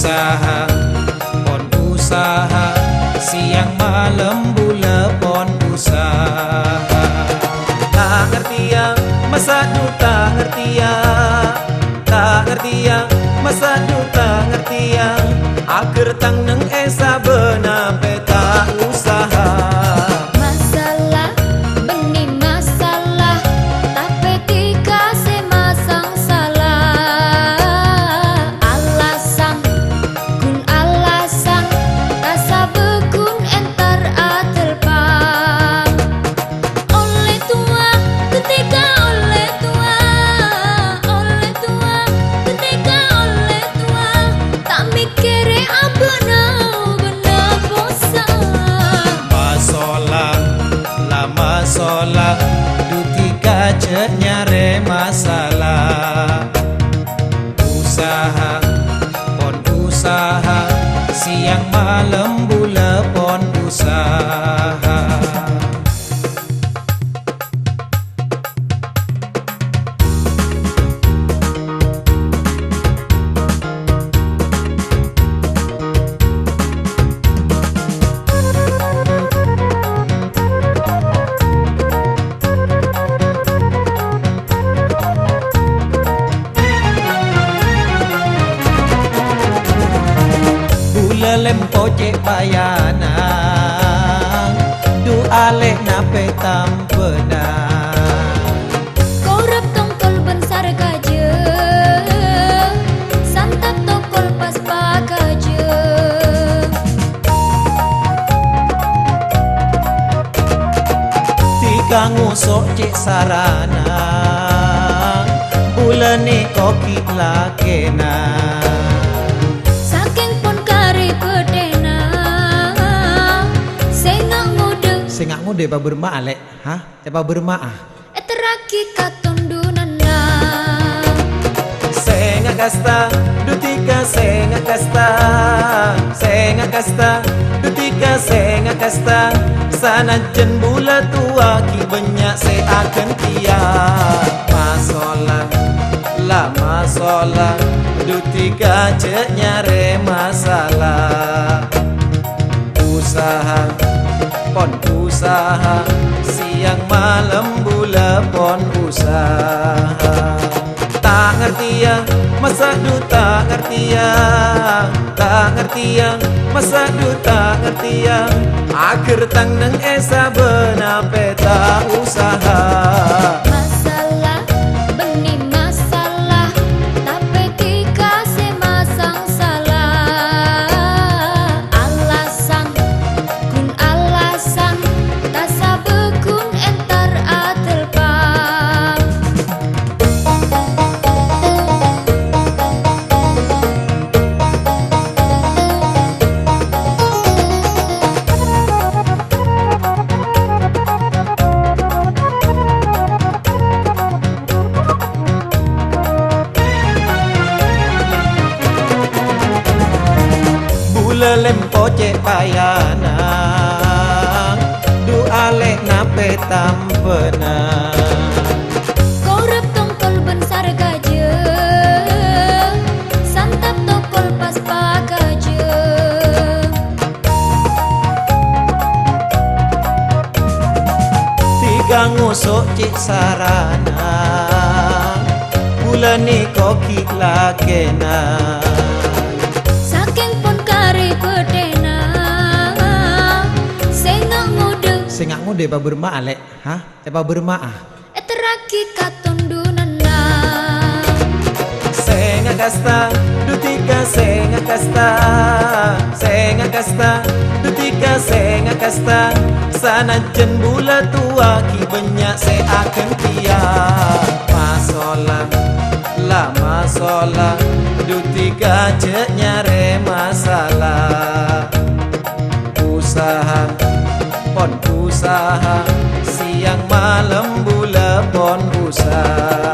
usaha, pon usaha, siang malam bulepon usaha. Tak ngerti ya, masa du tak ngerti ya, tak ngerti ya, masa du tak ngerti ya. Akhir tang neng esa bena peta usaha. Masalah, benih masalah, tapi dikasih masang salah. Alasan, kun alasan, rasa bekun entar atelpang. Oleh tua, ketika oleh tua, oleh tua, ketika oleh tua, tak mikir apa nau benar bosan. Masalah, lama solah, du tiga nyare masalah. Usaha, pon usaha, siang malam bulepon usaha. Lem pojek bayana, du aleh nape tampena. Korep tongkol bensar gaje, santap tokol pas bagaje. Tiga ngusok cek sarana, bulan ni koki lakena. Sengak ngude pa berma alek, ha? Cepa berma ah. Eteraki katundunana. Sengak kasta, dutika sengak kasta, sengak kasta, dutika sengak kasta. Sana jen bula tua ki banyak se akan kia. Masalah, la masalah, dutika cek nyare masalah. Usaha, pon usaha, siang malam bulepon usaha. Tak ngerti ya, masa du tak ngerti ya, tak ngerti ya, masa du tak ngerti ya. Akhir tang neng esa bena peta usaha. Masalah, benih masalah, tapi dikasih masang salah. Alasan, kun alasan, rasa bekun entar atelpang. Lem pojek bayana, du aleh nape tampena. Korep tongkol bensar gaje, santap tokol pas bagaje. Tiga ngusok cik sarana, bulan ni koki lakena. Sengak ngude pa berma alek, ha? Cepa berma ah. Eteraki katundunana. Sengak kasta, dutika sengak kasta, sengak kasta, dutika sengak kasta. Sana jen bula tua ki banyak se akan kia. Masalah, la masalah, dutika cek nyare masalah. Usaha, pon usaha, siang malam bulepon usaha.